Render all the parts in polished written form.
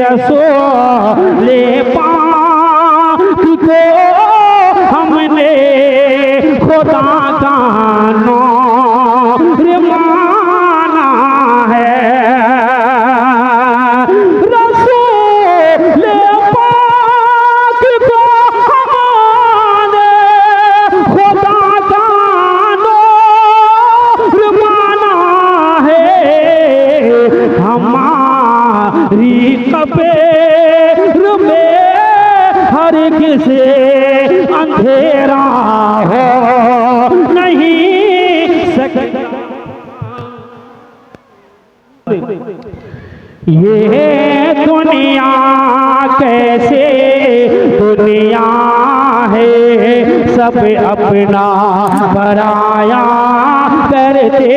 रसूले पाक को हमने खुदा का नूर माना है। रसूले पाक को हमने खुदा का नूर माना है। हमारी कब्र में हर किसी अंधेरा हो नहीं सकता। ये दुनिया कैसे दुनिया है, सब अपना पराया करते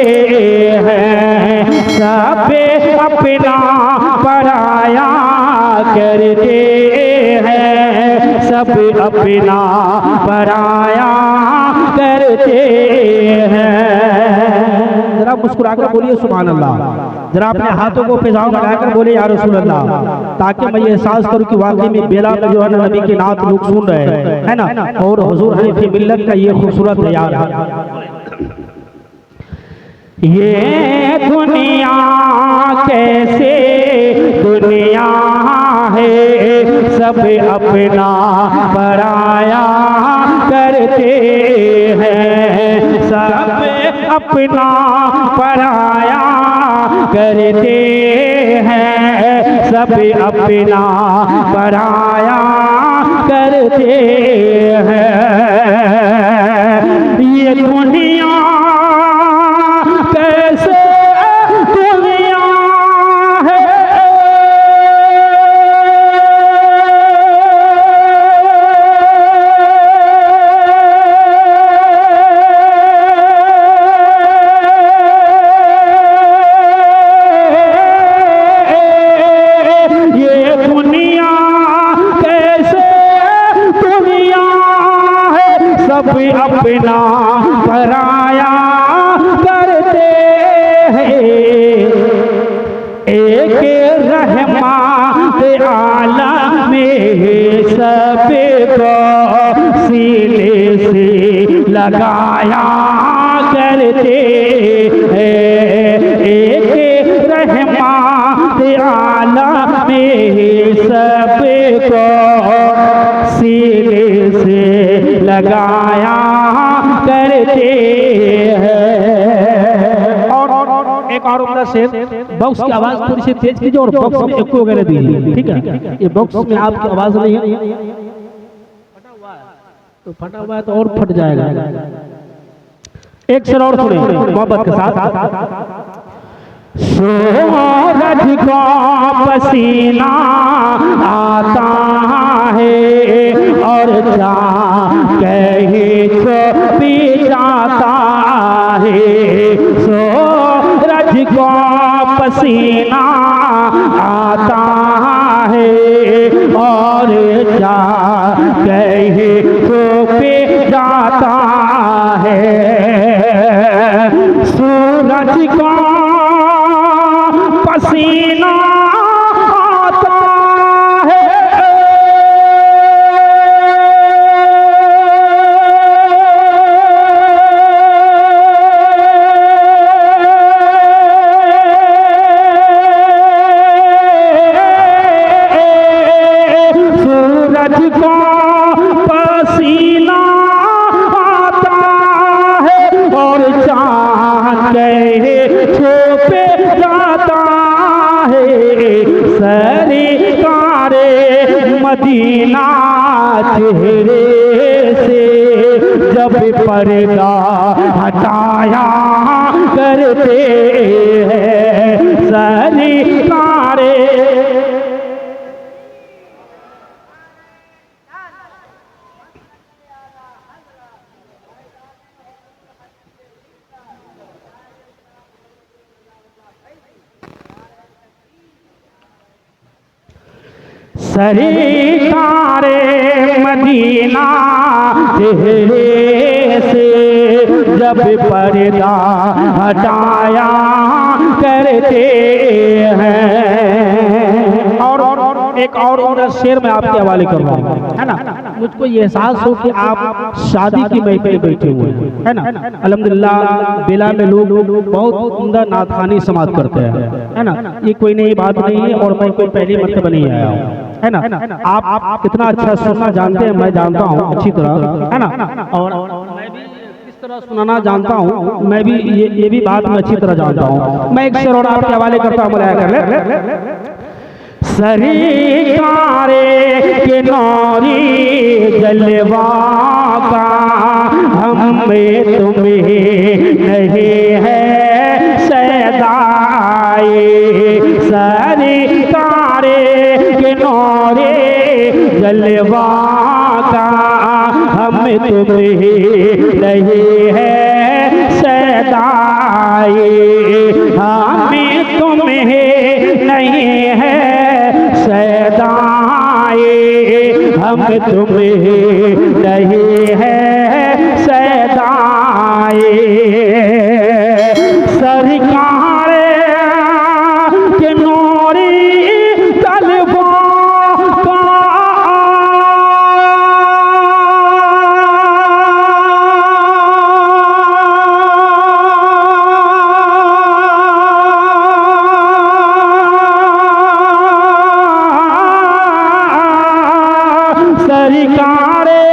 हैं, सब अपना पराया करते हैं, सब अपना पराया करते हैं। जरा मुस्कुराकर बोलिए सुभान अल्लाह। जरा अपने हाथों को फिजाओं में लगाकर बोले या रसूल अल्लाह, ताकि मैं ये एहसास करूं कि वाकई में बेला में जो है ना नबी की नात लोग सुन रहे हैं, है ना, और हुजूर हनीफी मिल्लत का ये खूबसूरत बयान है। ये दुनिया कैसे दुनिया है, सब अपना पराया करते हैं, सब अपना पराया करते हैं, सब अपना पराया करते हैं। ये दुनिया कैसे दुनिया है, ये दुनिया कैसे दुनिया है, सब अपना पराया करते हैं। एक रहमत आलम में सबको सीने से लगाया करते हैं, एक रहमत आलम में सबको सीने से लगाया करते हैं। और एक और उम्दा से बॉक्स की आवाज थोड़ी सी तेज कीजिए और बॉक्स में इको वगैरह दीजिए, ठीक है। ये बॉक्स में आपकी आवाज नहीं है तो फटा हुआ है तो और फट जाएगा। एक शेर और सुने मोहब्बत के साथ। सूरज का पसीना आता है और कहीं छुपी जाता है, सूरज का पसीना आता है और कहीं छुपी जाता है। सूरज का पसीना आता है, सूरज का पसीना आता है और चांद छुपे जाता है। सरकारे मदीना चेहरे से जब पर्दा हटाया करते हैं, सरकारे सरकारे मदीना चेहरे से जब पर्दा हटाया करते हैं। और एक और शेर मैं आपके हवाले कर रहा हूँ, है ना। मुझको ये एहसास हो कि आप शादी की महफिल बैठे हुए हैं, है ना। अल्हम्दुलिल्लाह बेला में लोग बहुत उम्दा नाथखानी समाप्त करते हैं, है ना। ये कोई नई बात नहीं है और मैं कोई पहली मरतबा नहीं आया हूँ, है ना। आप कितना अच्छा सुनना जानते हैं, मैं जानता हूँ अच्छी तरह, है ना। और मैं भी किस तरह सुनाना जानता हूँ, मैं भी ये भी बात मैं अच्छी तरह जानता हूँ। मैं एक शेर और आपके हवाले करता हूँ, मुलाया कर ले। सरकारे के नौरी जलवा का हमें तुम्हें नहीं है सदाए। सरकारे के नौरी जलवा का हमें तुम्हें नहीं है सदाए। हमें तुम्हें नहीं है सदाए, हम तुम्हें नहीं है सदाए। सरकार के नूरी तलवा का सरकारे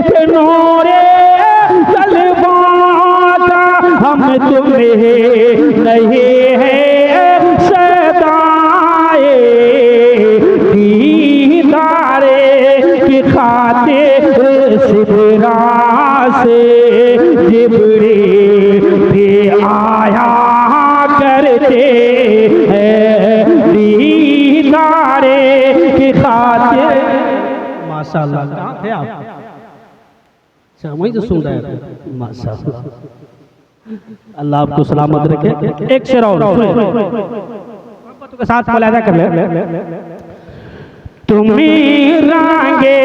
के नूरे तलवा का हम तुम्हें नहीं है सदाए। दीदारे की खातिर सिदरा से जिब्रील भी आया करते हैं। दीदारे की खातिर माशाअल्लाह, कहाँ थे आप? अच्छा वहीं तो सुन रहे थे, माशाअल्लाह। अल्लाह आपको सलामत रखे। एक शेर और मोहब्बत के साथ मुलाहिजा कर ले। तुम्हीं रांगे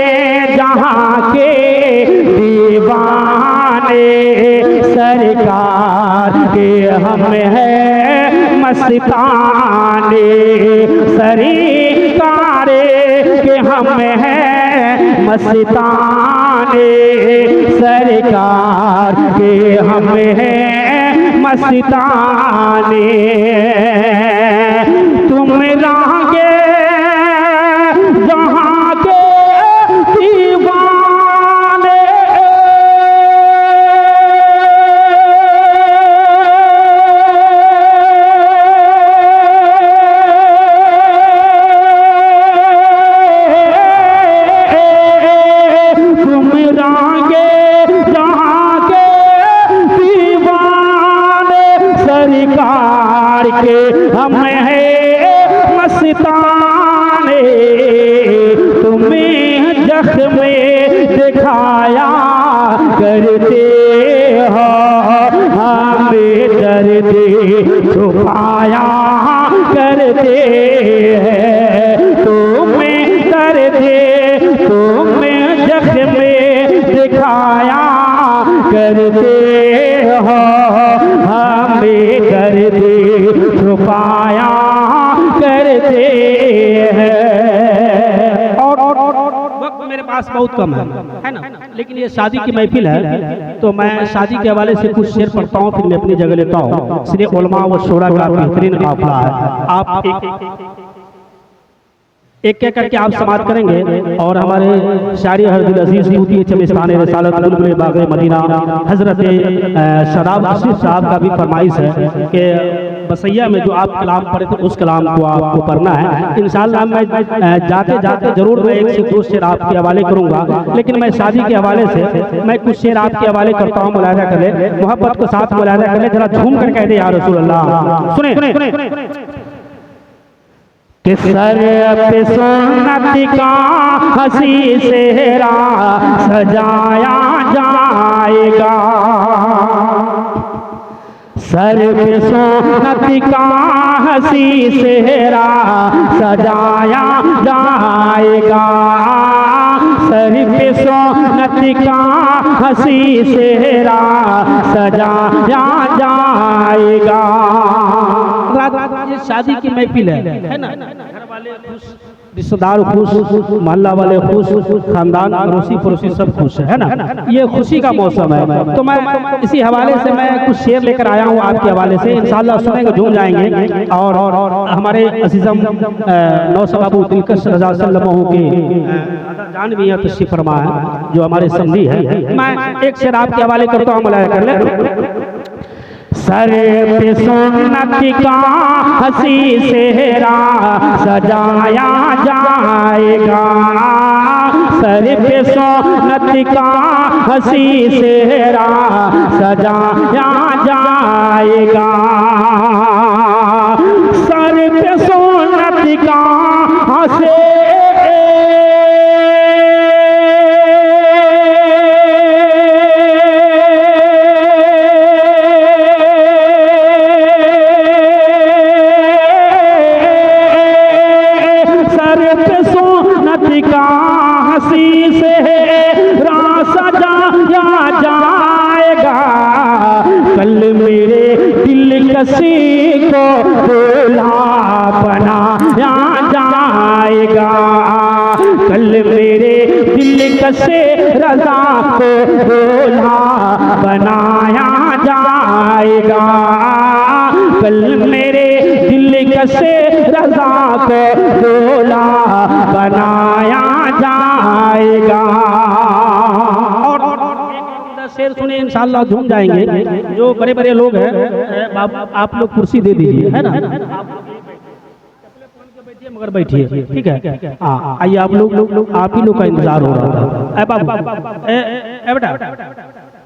जहाँ के दीवाने, सरकार के हम है मस्ताने। सरकारे के हम है मस्ताने, सरकार के हम है मस्ताने। तुम रांगे जहाँ के दीवाने, तुम रांगे जहाँ के दीवाने, सरकार के हम है मस्ताने। तुम्हें जख्म दिखाया करते हो, हमें दर्द छुपाया करते हैं। तुम्हें दर्द तुम्हें जख्म दिखाया करते हो, हमें दर्द छुपाया करते हैं। और वक्त मेरे पास बहुत कम है ना, लेकिन ये शादी की महफिल है तो मैं शादी के हवाले से कुछ शेर पढ़ता हूँ, फिर मैं अपनी जगह लेता हूँ। सिर्फ उलमा व शोरा का बेहतरीन काफिला है। आप एक एक करके आप समाप्त करेंगे। और हमारे शायरी हरदिल अजीज सूफी चमिस्तान रिसालत बुलबुल बाग़ मदीना हजरत शदाब आसिफ साहब का भी फरमाइश है कि बसैया में जो आप कलाम पढ़े थे उस कलाम को आपको पढ़ना है। इंशाअल्लाह मैं जाते जाते जरूर मैं एक से दो शेर आपके हवाले करूंगा, लेकिन मैं शादी के हवाले से मैं कुछ शेर आपके हवाले करता हूँ। मुलाहिजा कर ले, मोहब्बत के साथ मुलाहिजा कर ले, जरा झूम कर कह दे या रसूल अल्लाह। सुने कि सर पे सुन्नत का हंसी सेहरा सजाया जाएगा। सर पे सुन्नत का हंसी सेहरा सजाया जाएगा। सर पे सुन्नत का हंसी सेहरा सजाया जाएगा। ये शादी की महफिल है ना, घर वाले खुश रिश्तेदार खुश, मोहल्ला वाले खुश, खानदान अड़ोसी पड़ोसी सब खुश है ना। ये खुशी का मौसम है। तो मैं इसी हवाले से मैं कुछ शेर लेकर आया हूँ आपके हवाले से, इंशाअल्लाह सुनेंगे, झूम जाएंगे। और हमारे अजीज़म नौसबाबू दिलकश रज़ा सल्लल्लाहु के जान भी है तशरीफ़ फरमा है, जो हमारे समधी है। मैं एक शेर आपके हवाले करता हूँ, मुलाया कर ले। सर पे सुन्नत का हंसी सेहरा सजाया जाएगा, सर पे सुन्नत का हंसी सेहरा सजाया जाएगा, सर पे सुन्नत का हंसी कसी को दूल्हा बनाया जाएगा, कल मेरे दिल कसे रज़ा को दूल्हा बनाया जाएगा, कल मेरे दिल कसे रज़ा को दूल्हा बनाया जाएगा। शेर सुने इंशाअल्लाह झूम जाएंगे। जो बड़े बड़े लोग हैं आप लोग कुर्सी दे दीजिए, है ना, बैठिए मगर बैठिए, ठीक है। आइए आप लोग आप ही लोग का इंतजार हो रहा था। बेटा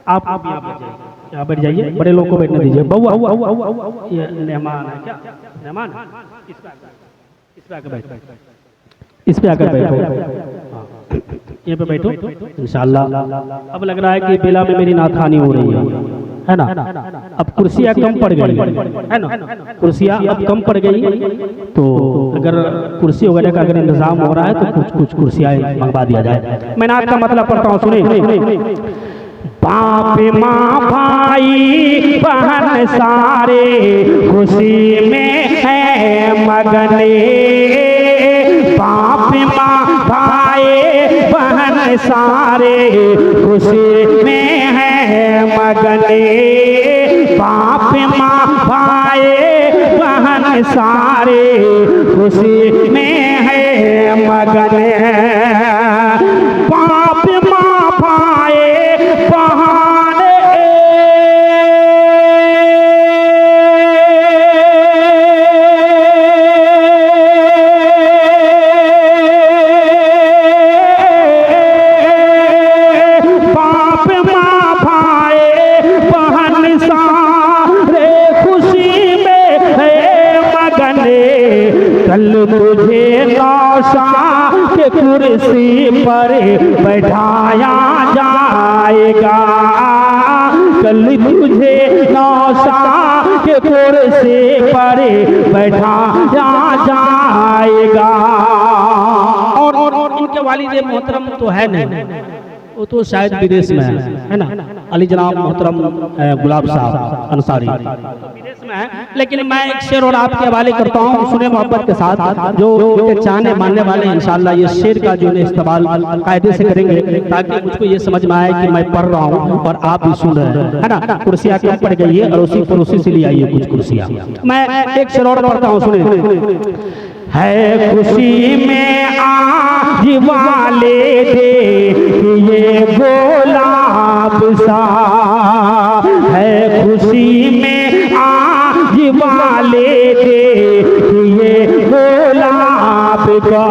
आप यहाँ बैठ जाइए, बड़े लोग को बैठने दीजिए। बउआ ये मेहमान है क्या, मेहमान इस पे आकर बैठो, इस पे आकर बैठो, ये पे बैठो इंशाअल्लाह। अब लग रहा है कि बेला में मेरी नाथखानी हो रही है ना। अब कुर्सियाँ कम पड़ गई है ना, कुर्सियाँ अब कम पड़ गई, तो अगर कुर्सी वगैरह का अगर इंतजाम हो रहा है तो कुछ कुर्सियाँ मंगवा दिया जाए। मैं नाथ का मतलब पढ़ता हूँ, सुनिए। बाप माँ भाई बहन सारे खुशी में है मगने, बाप माँ भाई बहन सारे खुशी में है मगने, बाप माँ भाई बहन सारे खुशी में है मगने, बाप माँ भाई तुझे नौशा के कुर्सी पर बैठाया जाएगा, कल तुझे नौशा के कुर्सी पर बैठाया जाएगा। और इनके वालिद मोहतरम तो है नहीं, वो तो शायद विदेश में है ना, अली जनाब मोहतरम गुलाब साहब अंसारी विदेश में है। लेकिन मैं एक शेर और आपके हवाले करता हूँ, सुने मोहब्बत के साथ। जो चाहने मानने वाले इंशाअल्लाह ये शेर का जो है इस्तेमाल कायदे से करेंगे, ताकि मुझको ये समझ में आए कि मैं पढ़ रहा हूँ और आप भी सुन रहे हैं, है ना। कुर्सियाँ कम पड़ गई है, अड़ोसी पड़ोसी से ले आइए कुछ कुर्सियाँ। मैं एक शेर और पढ़ता हूँ, सुने। है खुशी में आज वाले दे ये गुलाब सा, है खुशी में आज वाले दे ये गुलाब का,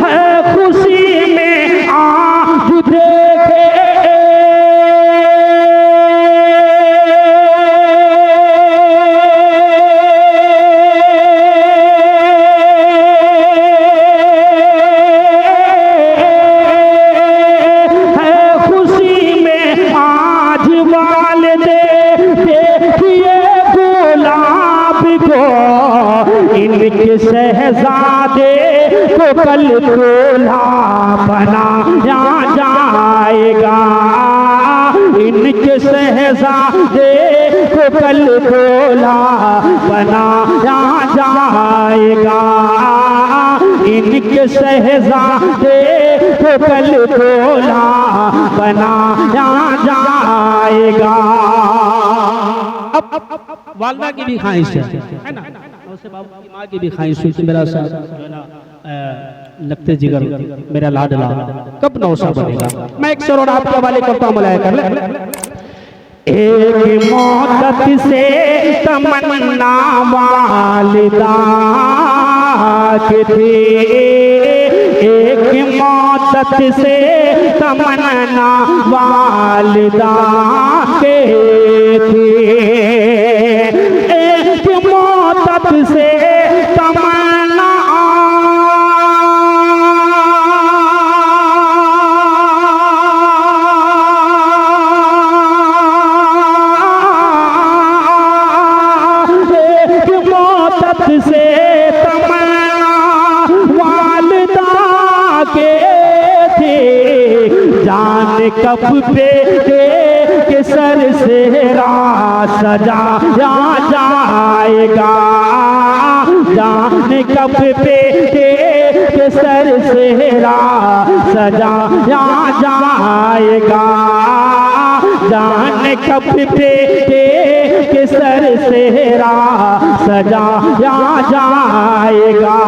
है खुशी में आज देखे शहजादे को कल दूल्हा बनाया जाएगा, इनके शहजादे को कल दूल्हा बनाया जाएगा। इनके शहजादे को कल दूल्हा बनाया जाएगा। अब वालदा की भी ख्वाहिश है ना, उससे बाबू की माँ की भी ख्वाहिश हुई कि मेरा जो है ना लगते जिगर मेरा लाडला कब नौसा बनेगा। मैं एक शेर और आपके हवाले करता हूँ, मुलाया कर ले। एक मौत से तमन्ना वालिदा की थी, एक मौत से तमन्ना वालिदा के थी, एक मौत से तमन्ना से तमन्ना वालिदा के थे, जान कब पे के सर से सजाया जाएगा, जान कब पे के सर से सजाया जाएगा, जान कब पे के सर से सजाया जाएगा।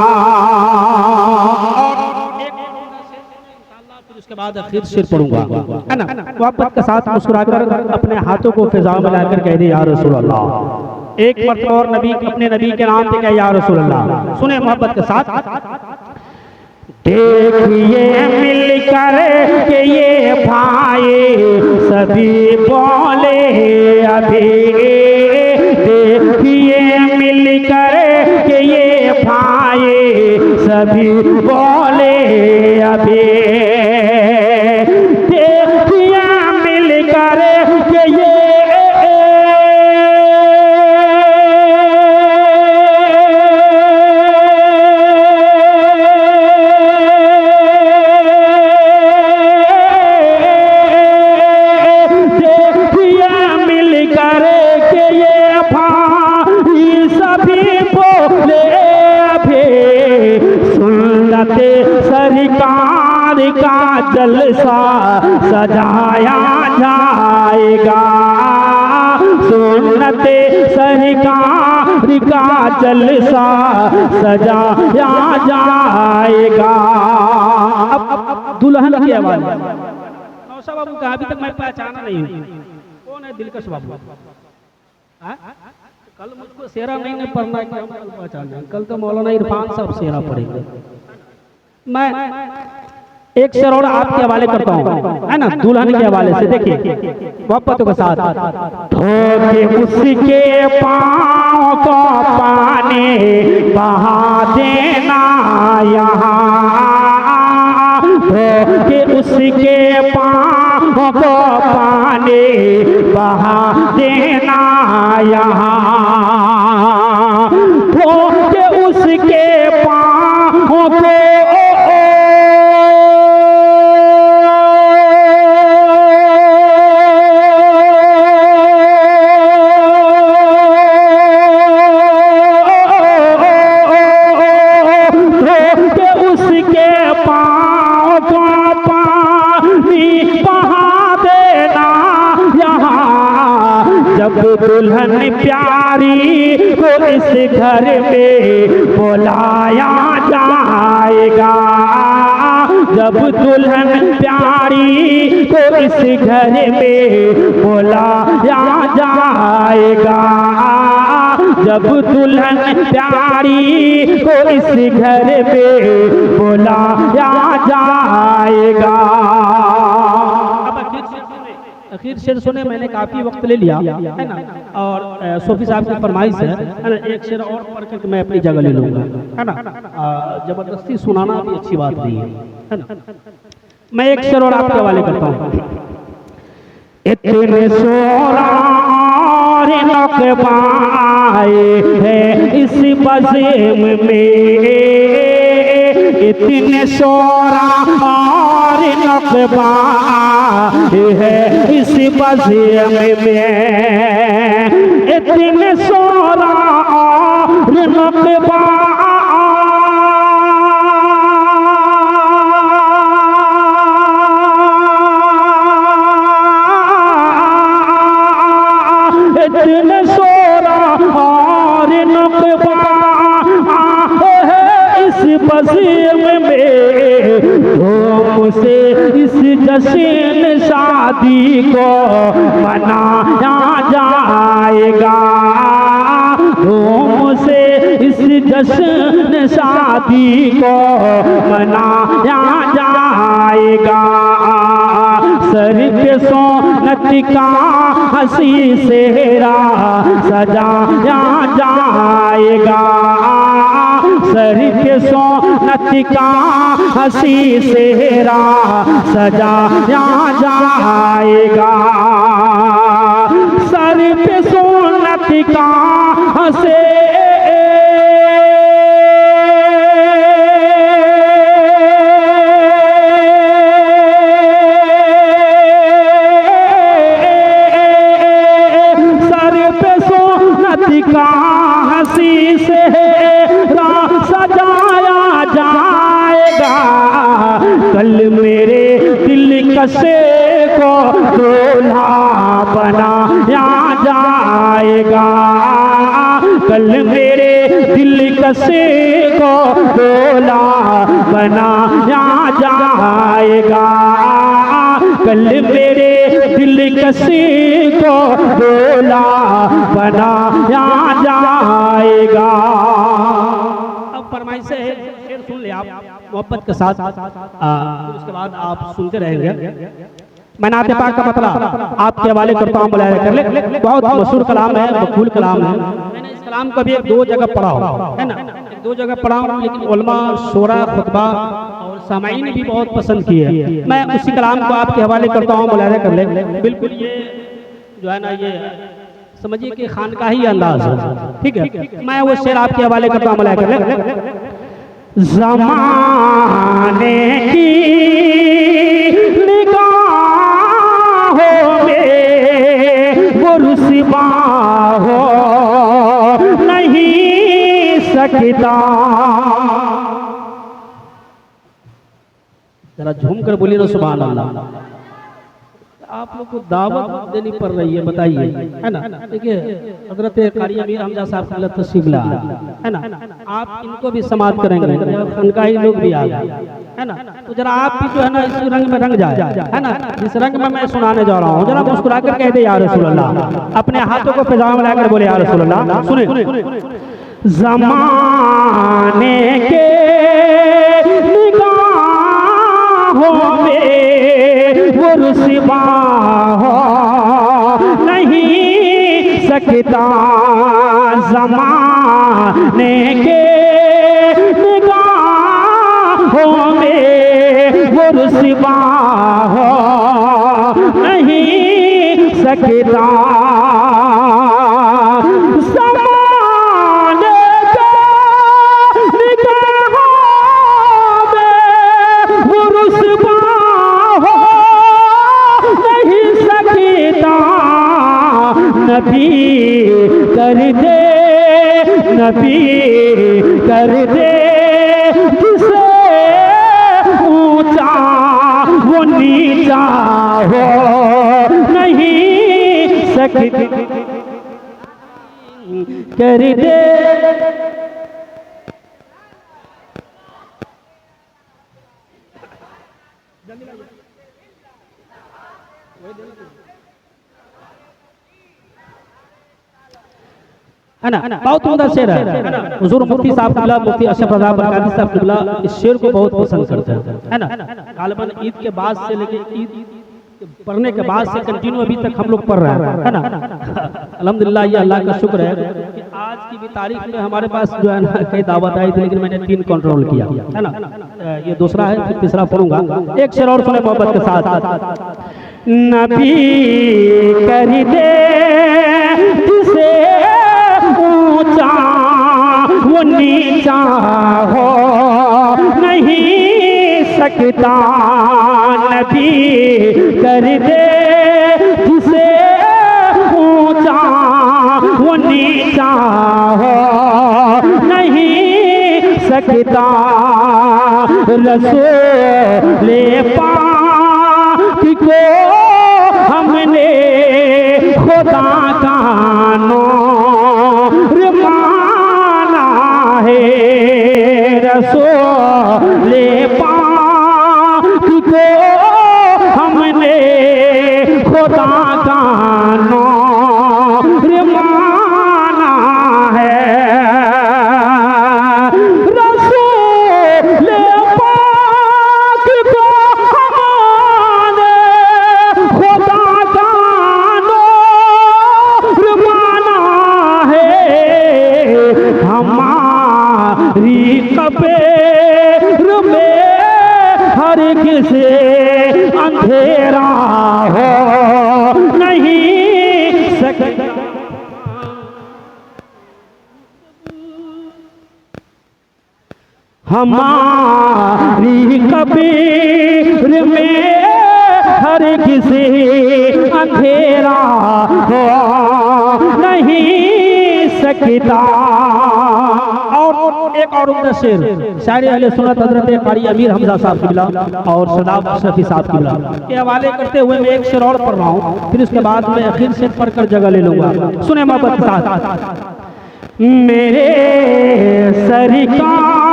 उसके बाद आखिर शेर पढ़ूंगा, है ना, मोहब्बत के साथ मुस्कुराकर अपने हाथों को फिजा में लाकर कह दे या रसूल अल्लाह। एक मर्तबा और नबी अपने नबी के नाम पे कहे या रसूल अल्लाह। सुने मोहब्बत के साथ। देखिए मिलकर के ये भाई सभी बोले अभी, देखिए मिलकर के ये भाई सभी बोले अभी, देखिए मिलकर के ये सरकार का जलसा सजाया जाएगा, सुन्नते सरकार का जलसा सजाया जाएगा। अब दुल्हन की आवाज नौसा बाबू का अभी तक मैं पहचाना नहीं हूँ, कौन है दिलकश बाबू? कल मुझको शेरा नहीं पढ़ना कि हम कल पहचाने, कल तो मौलाना इरफान साहब शेरा पढ़ेंगे। मैं एक शेर और आपके हवाले करता हूँ, है ना, दुल्हन के हवाले से। देखिए मोहब्बतों के साथ। धोके उसके पाँव को पानी बहा देना यहाँ, धोके उसके पाँव को पानी बहा देना यहाँ, धोके उसके पाँव को दुल्हन प्यारी को इस घर में बुलाया जाएगा, जब दुल्हन प्यारी को इस घर में बुलाया जाएगा, जब दुल्हन प्यारी को इस घर में बुलाया जाएगा। आखिर शेर सुने, मैंने काफी वक्त ले लिया है ना, और सोफी साहब की फरमाइश है ना, एक शेर और पढ़ के मैं अपनी जगह ले लूंगा, है ना। जबरदस्ती सुनाना भी अच्छी बात नहीं है ना। मैं एक शेर और आपके हवाले करता हूँ। इतने सोरा और नकबाए है इस बज़म में, इतने सोरा और नकबा है इस बज़म में, इतने सोरा और नकबा बज़म में धूम से इस जश्न शादी को मनाया जाएगा, धूम से इस जश्न शादी को मनाया जाएगा। सर पे सोनत का हंसी सेहरा सजाया जाएगा, सर पे सोनत का हंसी सेहरा सजाया जाएगा। सर पे सोनत का हंसे हंसी से सजाया जाएगा। कल मेरे दिल कसे को दूल्हा बनाया जाएगा, कल मेरे दिल कसे को दूल्हा बनाया जाएगा, कल मेरे दिल कसे को दूल्हा बनाया जाएगा। अब फरमाइश है, शेर सुन ले आप मोहब्बत के साथ, उसके बाद आप सुनते रहेंगे। मैं नाते पाक का मतलब आपके हवाले करता हूँ, बुलाया कर ले। बहुत मशहूर कलाम है, मकबूल कलाम है। मैंने इस कलाम को भी एक दो जगह पढ़ा है ना, एक दो जगह पढ़ा हूँ, लेकिन उलमा, शोरा, खुतबा और सामाईन भी बहुत पसंद किए हैं। मैं उसी कलाम को आपके हवाले करता हूँ, बुलाया कर ले। बिल्कुल ये जो है ना, ये समझिए कि खानकाही अंदाज है, ठीक है। मैं वो शेर आपके हवाले करता हूँ, बुलाया कर ले। ज़माने की निगाहों में वो रुसवा हो नहीं सकता। जरा झूम कर बोलिए ना सुभान अल्लाह। आप लोग को दावत देनी पड़ रही है, बताइए, है ना। देखिए हजरत कारी अमीर हमजा साहब तशरीफ ला है ना, आप इनको भी समाप्त करेंगे, फनकाही लोग भी आ गए, है ना। तो जरा आप भी जो है ना इस रंग में रंग जाए, है ना, जिस रंग में मैं सुनाने जा रहा हूँ। जरा मुस्कुरा कर कह दे या रसूल अल्लाह, अपने हाथों को फिजा में लाकर बोले या रसूल अल्लाह। सुने, ज़माने के वो रुसवा हो नहीं सकता। ज़माने के निगाहों में वो रुसवा हो नहीं सकता। नबी कर दे, नबी कर दे, जिसे ऊंचा वो नीचा हो नहीं सकते, कर दे। है ना, बहुत उम्दा शेर है। हुजूर मुफ्ती साहब किबला, मुफ्ती अशरफ रज़ा बरकाती साहब किबला इस शेर को बहुत पसंद करते हैं, है ना। गालिबन ईद के बाद से लेके ईद पढ़ने के बाद से कंटिन्यू अभी तक हम लोग पढ़ रहे हैं, है ना। अल्हम्दुलिल्लाह, ये अल्लाह का शुक्र है कि आज की भी तारीख में हमारे पास जो है ना कई दावत आई थी, लेकिन मैंने 3 कंट्रोल किया, है ना। ये दूसरा है, फिर तीसरा पढ़ूंगा। एक शेर और सुने मोहब्बत के साथ। नबी कर दे जिसे ऊंचा वो नीचा हो नहीं सकता। नबी कर दे जिसे ऊंचा वो नीचा हो नहीं सकता। रसूले पाक को हमने खुदा का नूर माना है। रसूल पाक को हमने खुदा का नूर माना है। रसूल पाक को हमने खुदा का नूर माना है। हमारी कब्र में हर किसी अंधेरा हो नहीं सकता। हमारी कब्र में हर किसी अंधेरा हो नहीं सकता। और एक और उम्दा शेर शायरी अहले सुन्नत हज़रत कारी अमीर हमजा साहब किबला और सदाब शफी साहब किबला के हवाले करते हुए मैं एक शेर और पढ़ रहा हूँ, फिर उसके बाद मैं आखिर शेर पढ़कर जगह ले लूंगा। सुने मोहब्बत के साथ। मेरे सरकार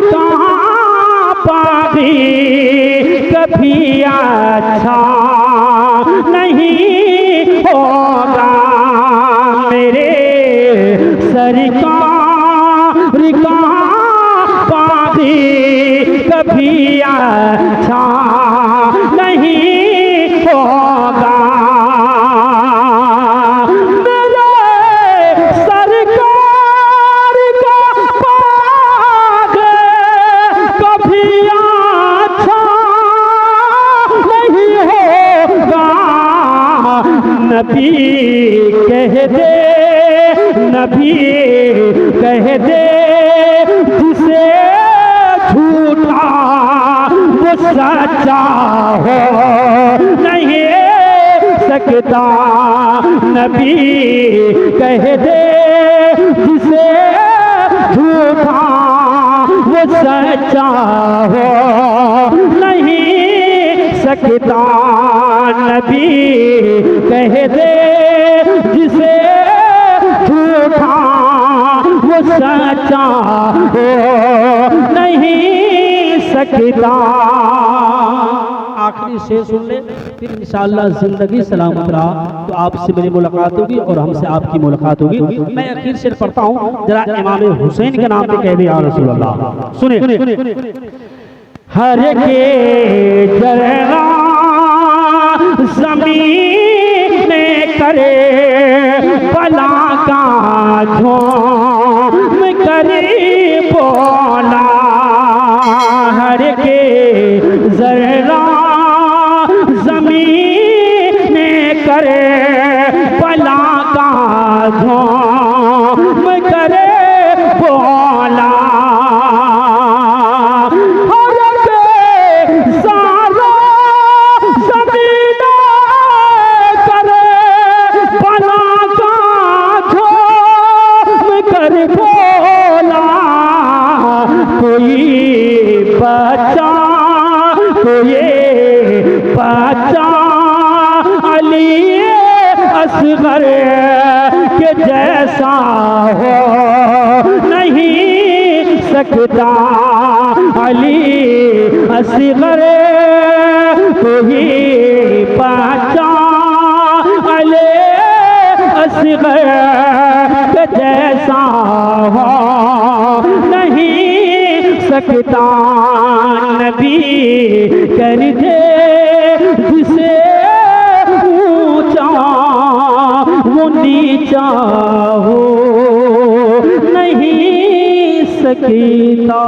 का पानी कभी अच्छा नहीं होगा। मेरे सरकार का पानी कभी अच्छा नहीं होगा। मेरे सरकार का पानी कभी अच्छा नहीं होगा। नबी कह दे, नबी कह दे जिसे झूठा वो सच्चा हो नहीं सकता। नबी कह दे जिसे झूठा वो सच्चा हो नहीं सकता। नबी कह दे जिसे झूठा वो सच्चा हो नहीं सकता। आखिरी शेर सुन ले, फिर इंशाअल्लाह जिंदगी सलामत रहा तो आपसे मेरी मुलाकात होगी और हमसे आपकी मुलाकात होगी। मैं आखिर शेर पढ़ता हूँ, जरा इमाम हुसैन के नाम पे कह दे या रसूल अल्लाह। सुने। हर के जरा ज़मीन करे भला का झोंम करे बोला। हर के जरा ज़मीन करे भला का झोंम करे बोला। बच्चा अली असगर के जैसा हो नहीं सकता। अली असगर कोई बच्चा अली असगर के जैसा हो नहीं सकता। नबी कर दे जिसे ऊंचा वो नीचा हो नहीं सकता।